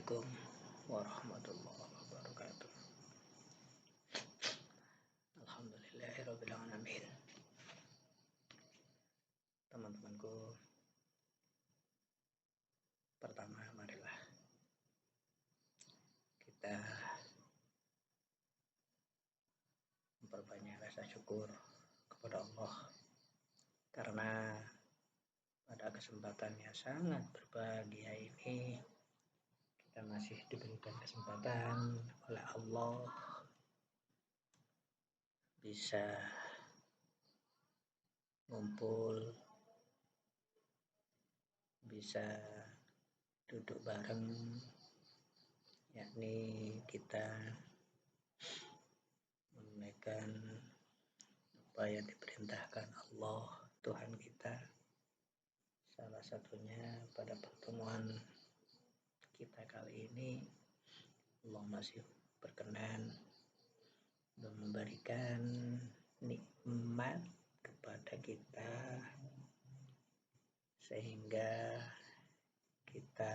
Assalamualaikum warahmatullahi wabarakatuh. Alhamdulillahirabbil alamin. Teman-temanku, pertama marilah kita memperbanyak rasa syukur kepada Allah karena pada kesempatan yang sangat berbahagia ini kita masih diberikan kesempatan oleh Allah bisa ngumpul, bisa duduk bareng, yakni kita menunaikan apa yang diperintahkan Allah Tuhan kita. Salah satunya pada pertemuan kita kali ini Allah masih berkenan dan memberikan nikmat kepada kita sehingga kita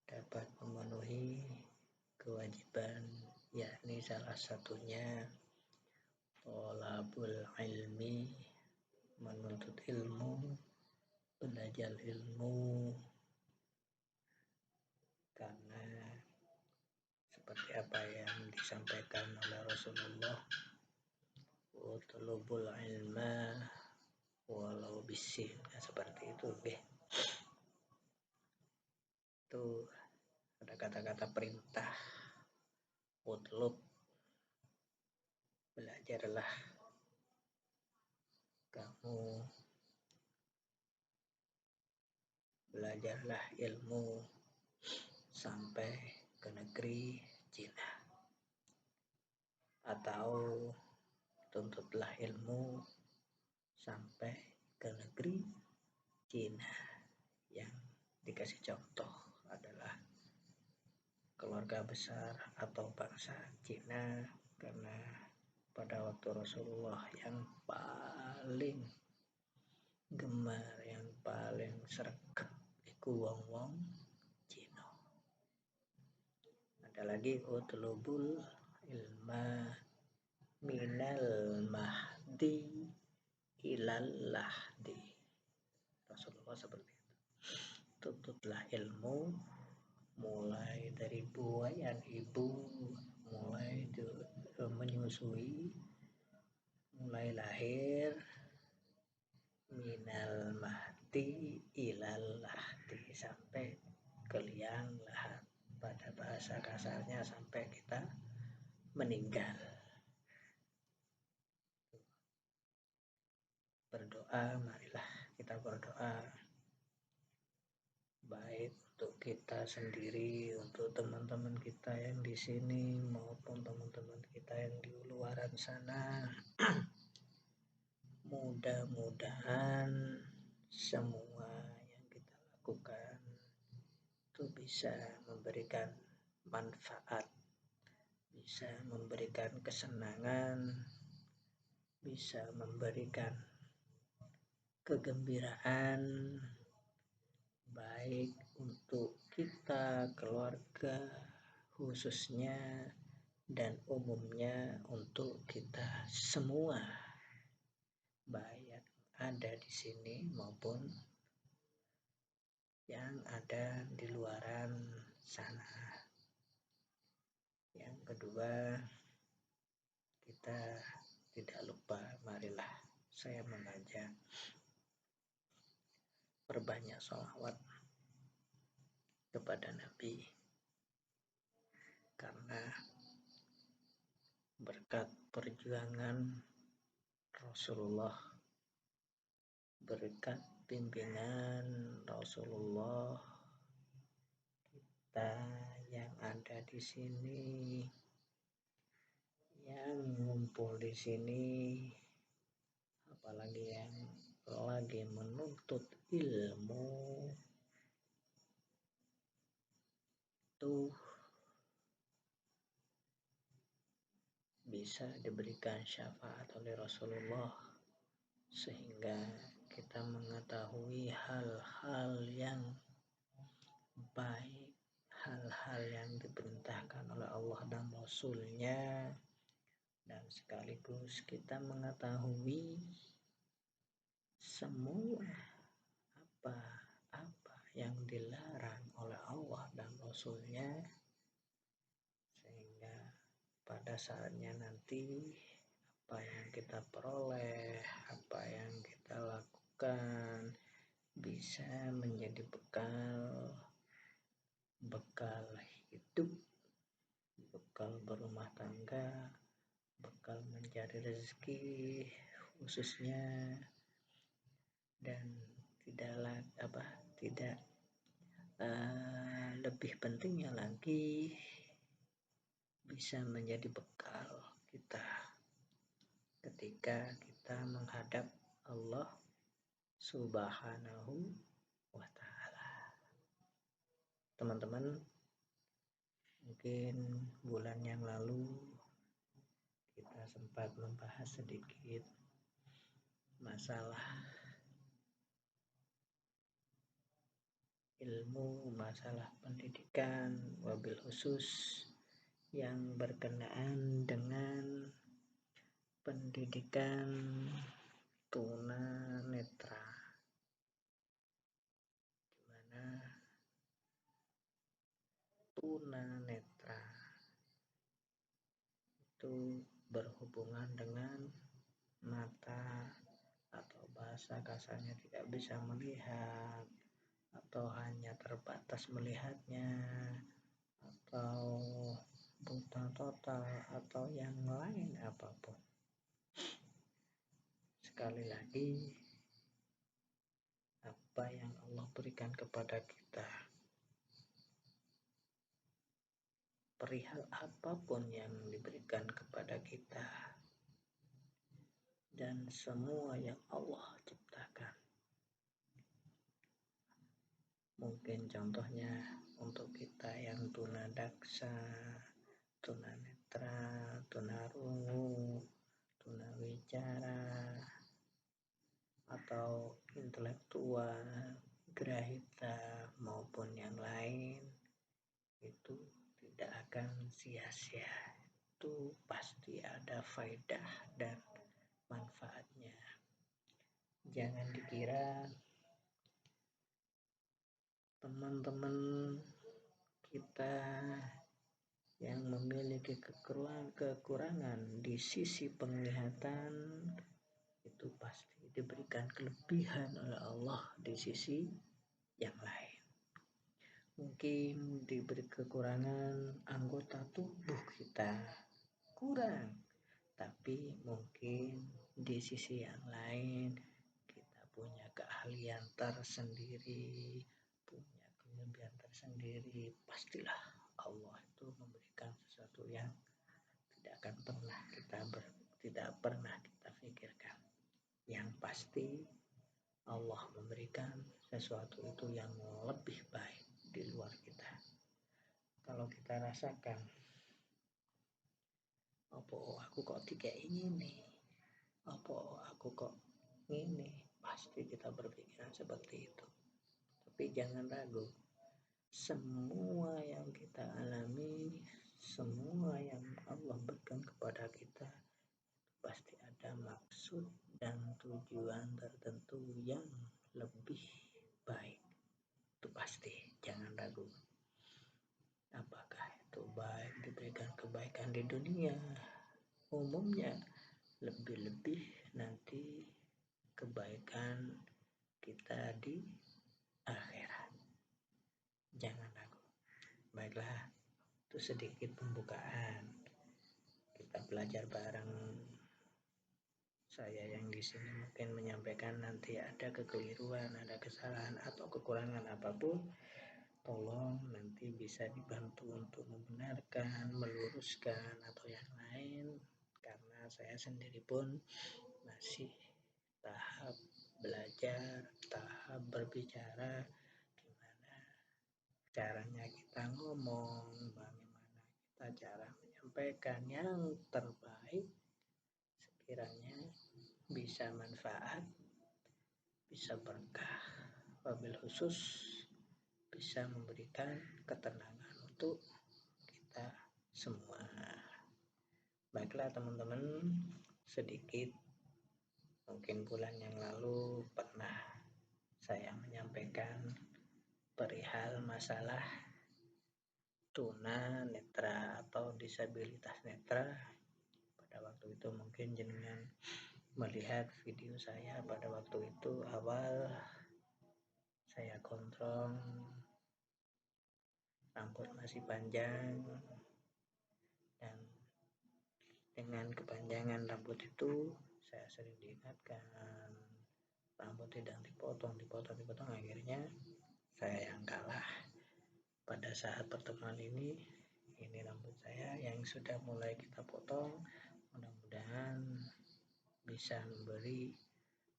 dapat memenuhi kewajiban, yakni salah satunya thalabul ilmi, menuntut ilmu, belajar ilmu, karena seperti apa yang disampaikan oleh Rasulullah, utlubul ilma walau bisin, seperti itu itu ada kata-kata perintah, utlub, belajarlah kamu, belajarlah ilmu sampai ke negeri Cina, atau tuntutlah ilmu sampai ke negeri Cina. Yang dikasih contoh adalah keluarga besar atau bangsa Cina, karena pada waktu Rasulullah yang paling gemar, yang paling sregep iku wong-wong Cina. Ada lagi utlubul ilma minal mahdi ilal lahdi. Rasulullah seperti itu. Tuntutlah ilmu mulai dari buayan ibu, mulai menyusui, mulai lahir, minal mahdi ilal lahdi, sampai ke liang lahat, pada bahasa kasarnya sampai kita meninggal. Berdoa, marilah kita berdoa baik untuk kita sendiri, untuk teman-teman kita yang di sini maupun teman-teman kita yang di luaran sana. Mudah-mudahan semua yang kita lakukan itu bisa memberikan manfaat, bisa memberikan kesenangan, bisa memberikan kegembiraan, baik untuk kita, keluarga khususnya, dan umumnya untuk kita semua, baik yang ada di sini maupun yang ada di luaran sana. Yang kedua, kita tidak lupa, marilah saya mengajak perbanyak sholawat kepada Nabi, karena berkat perjuangan Rasulullah, berkat bimbingan Rasulullah, kita yang ada di sini, yang ngumpul di sini, apalagi yang lagi menuntut ilmu, itu bisa diberikan syafaat oleh Rasulullah, sehingga kita mengetahui hal-hal yang baik, hal-hal Rasulnya, dan sekaligus kita mengetahui semua apa yang dilarang oleh Allah dan Rasulnya, sehingga pada saatnya nanti apa yang kita peroleh, apa yang kita lakukan bisa menjadi bekal hidup, bekal berumah tangga, bekal mencari rezeki khususnya, dan tidak lebih pentingnya lagi bisa menjadi bekal kita ketika kita menghadap Allah Subhanahu wa ta'ala. Teman-teman, mungkin bulan yang lalu kita sempat membahas sedikit masalah ilmu, masalah pendidikan, wabil khusus yang berkenaan dengan pendidikan tunanetra, di mana tunanetra itu berhubungan dengan mata, atau bahasa kasarnya tidak bisa melihat, atau hanya terbatas melihatnya, atau buta total, atau yang lain apapun. Sekali lagi, apa yang Allah berikan kepada kita, perihal apapun yang diberikan kepada kita, dan semua yang Allah ciptakan. Mungkin contohnya untuk kita yang tunadaksa, tunanetra, tunarungu, tunawicara, atau intelektual, grahita, maupun yang lain, itu tidak akan sia-sia. Itu pasti ada faedah dan manfaatnya. Jangan dikira teman-teman kita yang memiliki kekurangan di sisi penglihatan itu pasti diberikan kelebihan oleh Allah di sisi yang lain. Mungkin diberi kekurangan anggota tubuh kita kurang, tapi mungkin di sisi yang lain kita punya keahlian tersendiri, punya kelebihan tersendiri. Pastilah Allah itu memberikan sesuatu yang tidak pernah kita pikirkan. Yang pasti Allah memberikan sesuatu itu yang lebih baik di luar kita. Kalau kita rasakan, apa aku kok tidak ini, apa aku kok ini, pasti kita berpikiran seperti itu. Tapi jangan ragu, semua yang kita alami, semua yang Allah berikan kepada kita, pasti ada maksud dan tujuan tertentu yang lebih baik. Itu pasti, jangan ragu. Apakah itu baik diberikan kebaikan di dunia, umumnya lebih-lebih nanti kebaikan kita di akhirat. Jangan ragu. Baiklah, itu sedikit pembukaan. Kita belajar bareng. Saya yang di sini mungkin menyampaikan nanti ada kekeliruan, ada kesalahan atau kekurangan apapun, tolong nanti bisa dibantu untuk membenarkan, meluruskan atau yang lain, karena saya sendiri pun masih tahap belajar, tahap berbicara, gimana caranya kita ngomong, bagaimana kita cara menyampaikan yang terbaik, sekiranya bisa manfaat, bisa berkah, wabil khusus bisa memberikan ketenangan untuk kita semua. Baiklah teman-teman, sedikit mungkin bulan yang lalu pernah saya menyampaikan perihal masalah tuna netra atau disabilitas netra. Pada waktu itu mungkin jenengan melihat video saya pada waktu itu awal saya gondrong, rambut masih panjang, dan dengan kepanjangan rambut itu saya sering diingatkan rambut tidak dipotong, akhirnya saya yang kalah. Pada saat pertemuan ini rambut saya yang sudah mulai kita potong, mudah-mudahan bisa memberi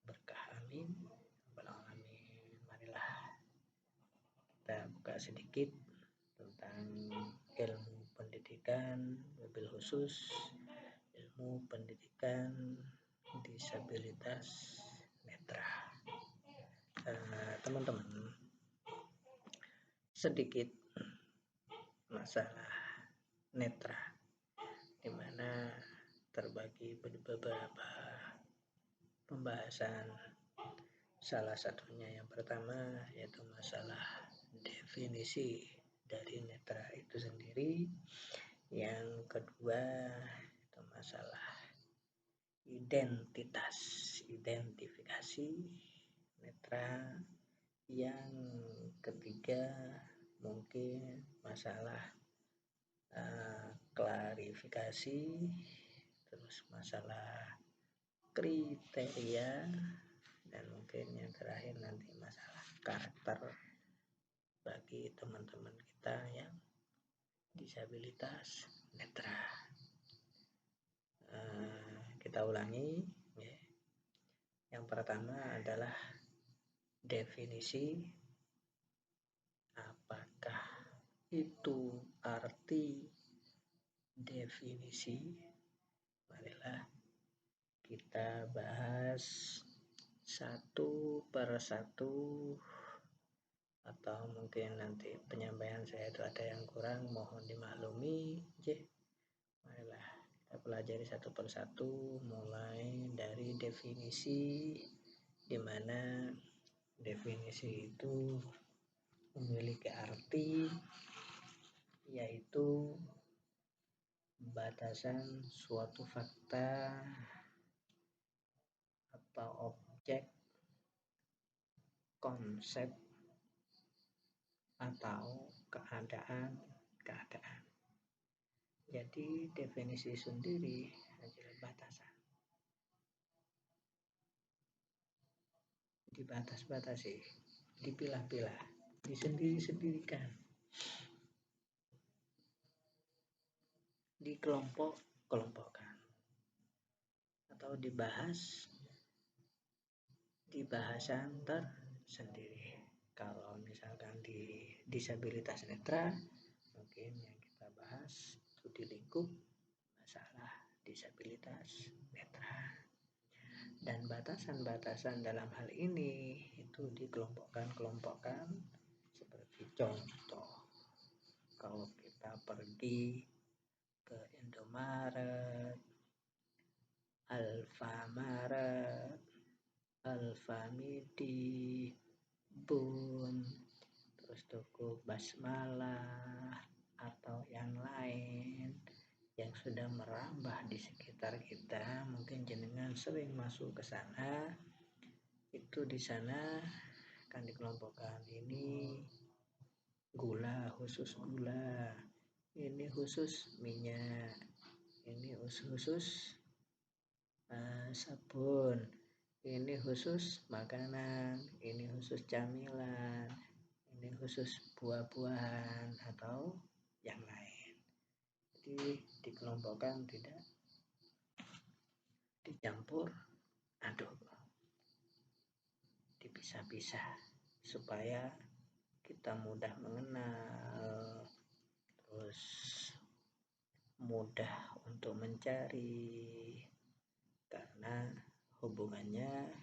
berkah, amin. Marilah kita buka sedikit tentang ilmu pendidikan, mobil khusus ilmu pendidikan disabilitas netra. Teman-teman, sedikit masalah netra, di mana terbagi beberapa pembahasan. Salah satunya yang pertama yaitu masalah definisi dari netra itu sendiri. Yang kedua itu masalah identifikasi netra. Yang ketiga mungkin masalah klarifikasi, terus masalah kriteria, dan mungkin yang terakhir nanti masalah karakter bagi teman-teman kita yang disabilitas netra. Kita ulangi ya. Yang pertama adalah definisi. Apakah itu arti definisi? Marilah kita bahas satu per satu, atau mungkin nanti penyampaian saya itu ada yang kurang, mohon dimaklumi. Marilah kita pelajari satu per satu, mulai dari definisi, di mana definisi itu memiliki arti yaitu batasan suatu fakta atau objek, konsep, atau keadaan. Jadi definisi sendiri adalah batasan, dibatas-batasi, dipilah-pilah, disendiri-sendirikan, dikelompok-kelompokkan, atau dibahas di bahasan tersendiri. Kalau misalkan di disabilitas netra, mungkin yang kita bahas itu di lingkup masalah disabilitas netra. Dan batasan-batasan dalam hal ini itu dikelompokkan seperti contoh, kalau kita pergi ke Indomaret, Alfamaret, Alfamidi, Bun, terus toko Basmalah, atau yang lain yang sudah merambah di sekitar kita, mungkin jenengan sering masuk ke sana. Itu di sana akan dikelompokkan, ini gula, khusus gula, ini khusus minyak, ini khusus sabun, ini khusus makanan, ini khusus camilan, ini khusus buah-buahan atau yang lain. Jadi dikelompokkan, tidak dicampur aduk, dipisah-pisah supaya kita mudah mengenal, terus mudah untuk mencari, karena hubungannya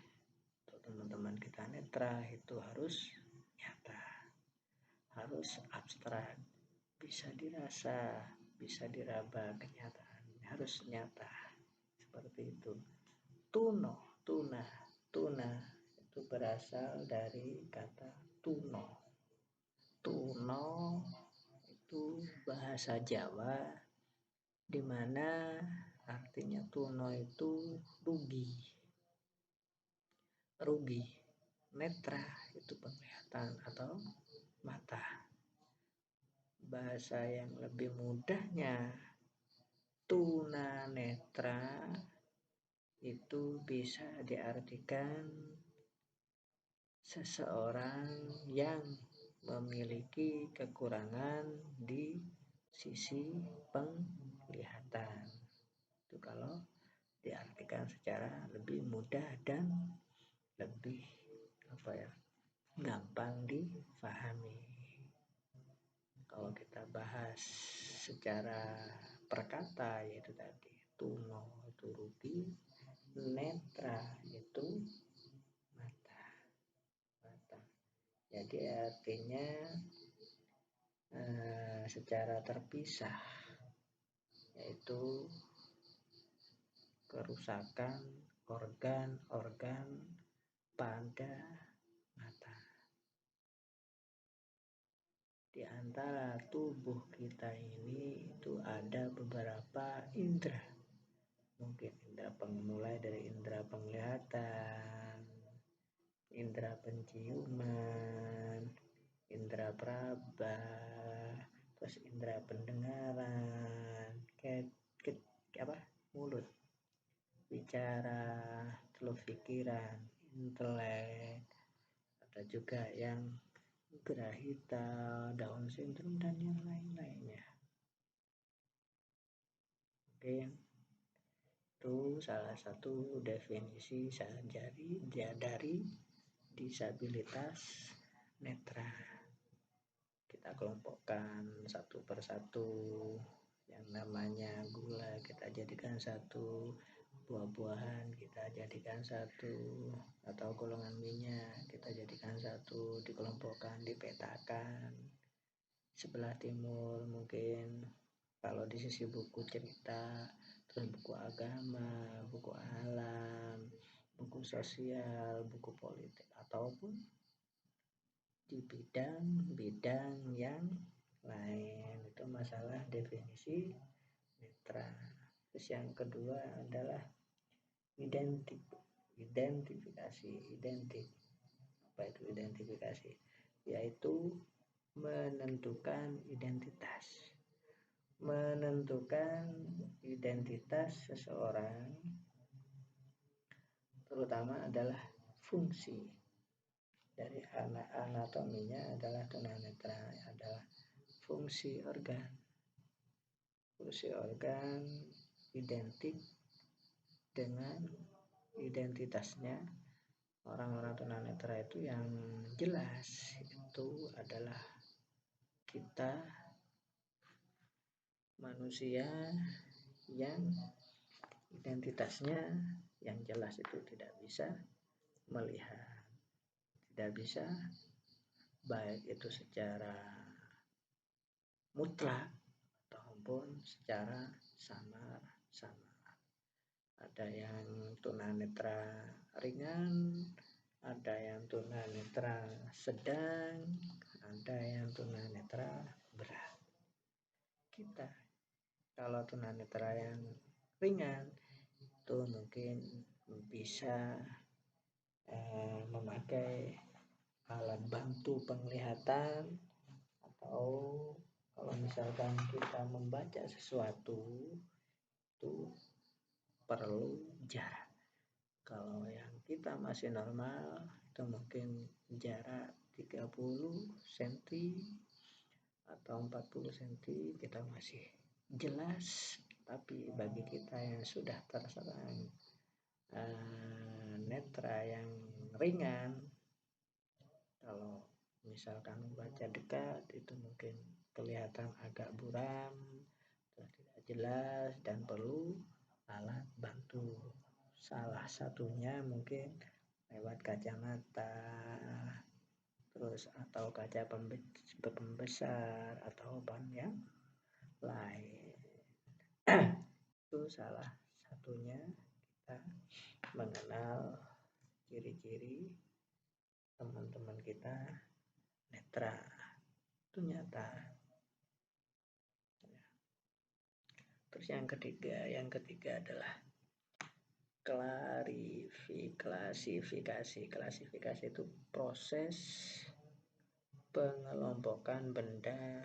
untuk teman-teman kita netra itu harus nyata, harus abstrak, bisa dirasa, bisa diraba kenyataannya. harus nyata seperti itu. Tuna itu berasal dari kata tuno. Tuno itu bahasa Jawa di mana artinya tuno itu rugi. Netra itu penglihatan atau mata. Bahasa yang lebih mudahnya, tunanetra itu bisa diartikan seseorang yang memiliki kekurangan di sisi penglihatan. Itu kalau diartikan secara lebih mudah dan lebih gampang difahami. Kalau kita bahas secara perkata, yaitu tadi tuno itu rugi, netra itu mata. Jadi artinya secara terpisah, yaitu kerusakan organ-organ pada mata. Di antara tubuh kita ini itu ada beberapa indera. Mungkin mulai dari indera penglihatan, indera penciuman, indera peraba, terus indera pendengaran, mulut, bicara, terus pikiran, intelek, ada juga yang grahita, Down syndrome, dan yang lain-lainnya. Oke, itu salah satu definisi dari disabilitas netra. Kita kelompokkan satu persatu. Yang namanya gula kita jadikan satu, buah-buahan kita jadikan satu, atau golongan minyak kita jadikan satu, dikelompokkan, dipetakan. Sebelah timur mungkin kalau di sisi buku cerita, terus buku agama, buku alam, buku sosial, buku politik, ataupun di bidang-bidang yang lain. Itu masalah definisi netra. Terus yang kedua adalah identifikasi. Apa itu identifikasi? Yaitu menentukan identitas seseorang, terutama adalah fungsi. Dari anatominya adalah tunanetra adalah fungsi organ identik dengan identitasnya. Orang-orang tunanetra itu yang jelas itu adalah kita manusia yang identitasnya yang jelas itu tidak bisa melihat, tidak bisa baik itu secara mutlak ataupun secara samar. Ada yang tunanetra ringan, ada yang tunanetra sedang, ada yang tunanetra berat. Kita kalau tunanetra yang ringan itu mungkin bisa memakai alat bantu penglihatan, atau kalau misalkan kita membaca sesuatu itu perlu jarak. Kalau yang kita masih normal itu mungkin jarak 30 cm atau 40 cm kita masih jelas. Tapi bagi kita yang sudah terserang netra yang ringan, kalau misalkan membaca dekat itu mungkin kelihatan agak buram, tidak jelas, dan perlu alat bantu. Salah satunya mungkin lewat kacamata, terus atau kaca pembesar atau ban yang lain. Itu salah satunya kita mengenal ciri-ciri teman-teman kita netra. Itu nyata. Terus yang ketiga adalah klasifikasi. Klasifikasi itu proses pengelompokan benda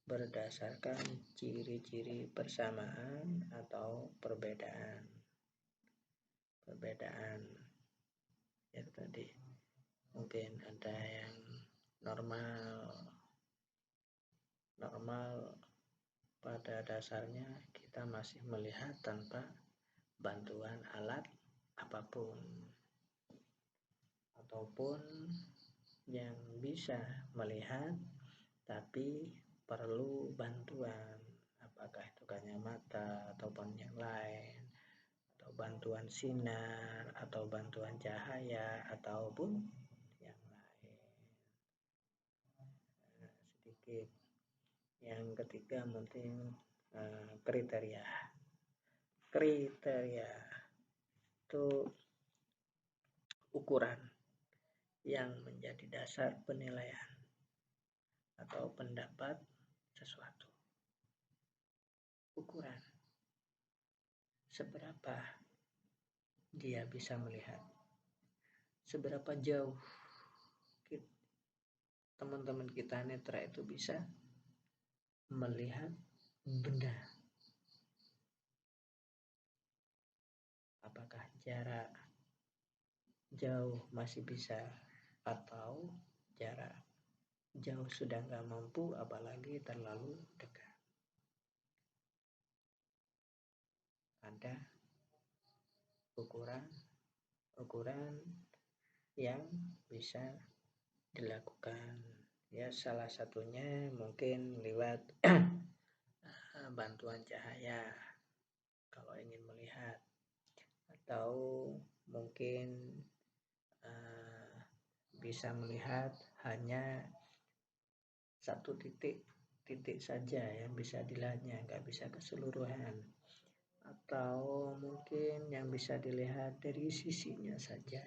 berdasarkan ciri-ciri persamaan atau perbedaan ya tadi. Mungkin ada yang normal pada dasarnya kita masih melihat tanpa bantuan alat apapun, ataupun yang bisa melihat tapi perlu bantuan, apakah itu kacamata ataupun yang lain, atau bantuan sinar atau bantuan cahaya ataupun yang lain. Sedikit. Yang ketiga mungkin kriteria itu ukuran yang menjadi dasar penilaian atau pendapat sesuatu. Ukuran seberapa dia bisa melihat, seberapa jauh teman-teman kita netra itu bisa melihat benda. Apakah jarak jauh masih bisa, atau jarak jauh sudah nggak mampu, apalagi terlalu dekat. Ada ukuran yang bisa dilakukan, ya salah satunya mungkin lewat bantuan cahaya kalau ingin melihat, atau mungkin bisa melihat hanya satu titik saja yang bisa dilihatnya, nggak bisa keseluruhan, atau mungkin yang bisa dilihat dari sisinya saja,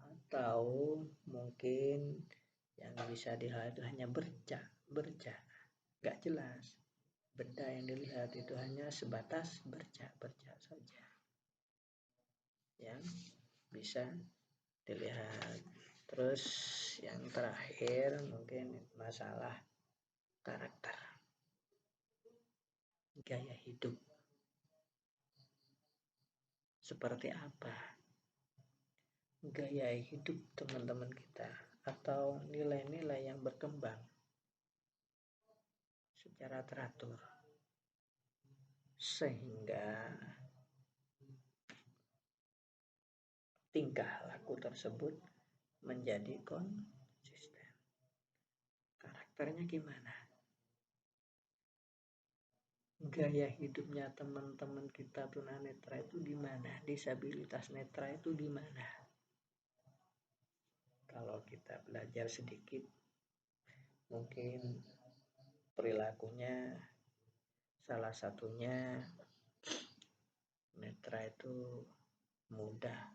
atau mungkin yang bisa dilihat itu hanya bercak, nggak jelas. Benda yang dilihat itu hanya sebatas bercak saja yang bisa dilihat. Terus yang terakhir mungkin masalah karakter, gaya hidup. Seperti apa gaya hidup teman-teman kita, atau nilai-nilai yang berkembang secara teratur sehingga tingkah laku tersebut menjadi konsisten. Karakternya gimana? Gaya hidupnya teman-teman kita tunanetra itu gimana? Disabilitas netra itu gimana? Kalau kita belajar sedikit, mungkin perilakunya salah satunya netra itu mudah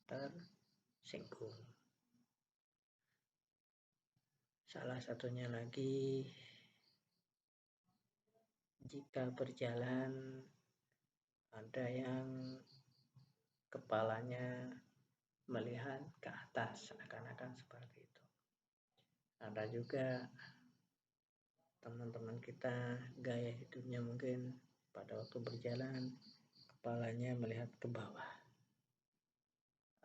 tersinggung. Salah satunya lagi, jika berjalan ada yang kepalanya melihat ke atas, seakan-akan seperti itu. Ada juga teman-teman kita gaya hidupnya mungkin pada waktu berjalan kepalanya melihat ke bawah,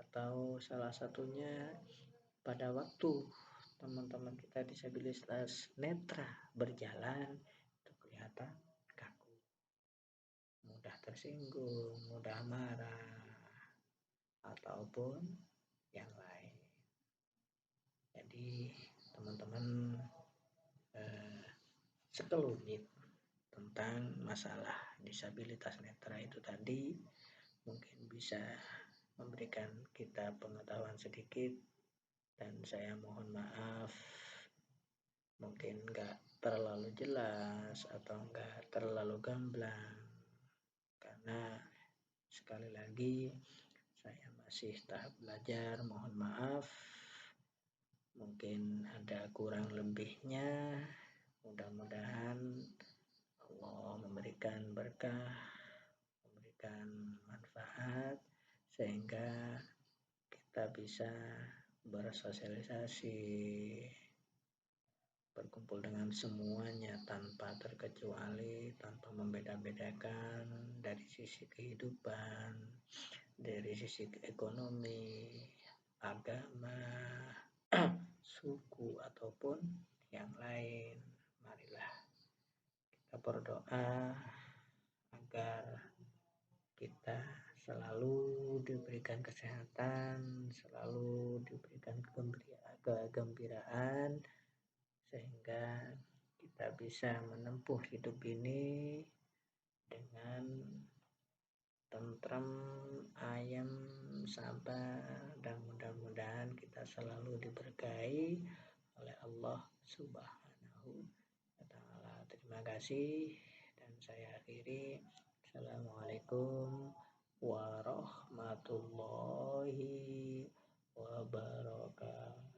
atau salah satunya pada waktu teman-teman kita disabilitas netra berjalan itu kelihatan kaku, mudah tersinggung, mudah marah, ataupun yang lain. Jadi teman-teman sekelumit tentang masalah disabilitas netra itu tadi mungkin bisa memberikan kita pengetahuan sedikit, dan saya mohon maaf mungkin nggak terlalu jelas atau nggak terlalu gamblang. karena sekali lagi saya masih tahap belajar, mohon maaf mungkin ada kurang lebihnya. Mudah-mudahan Allah memberikan berkah, memberikan manfaat sehingga kita bisa bersosialisasi, berkumpul dengan semuanya tanpa terkecuali, tanpa membeda-bedakan dari sisi kehidupan, dari sisi ekonomi, agama, suku ataupun yang lain. Marilah kita berdoa agar kita selalu diberikan kesehatan, selalu diberikan kegembiraan sehingga kita bisa menempuh hidup ini dengan tentram, ayam, sabar, dan mudah-mudahan kita selalu diberkahi oleh Allah Subhanahu wa Ta'ala. Terima kasih dan saya akhiri. Assalamualaikum warahmatullahi wabarakatuh.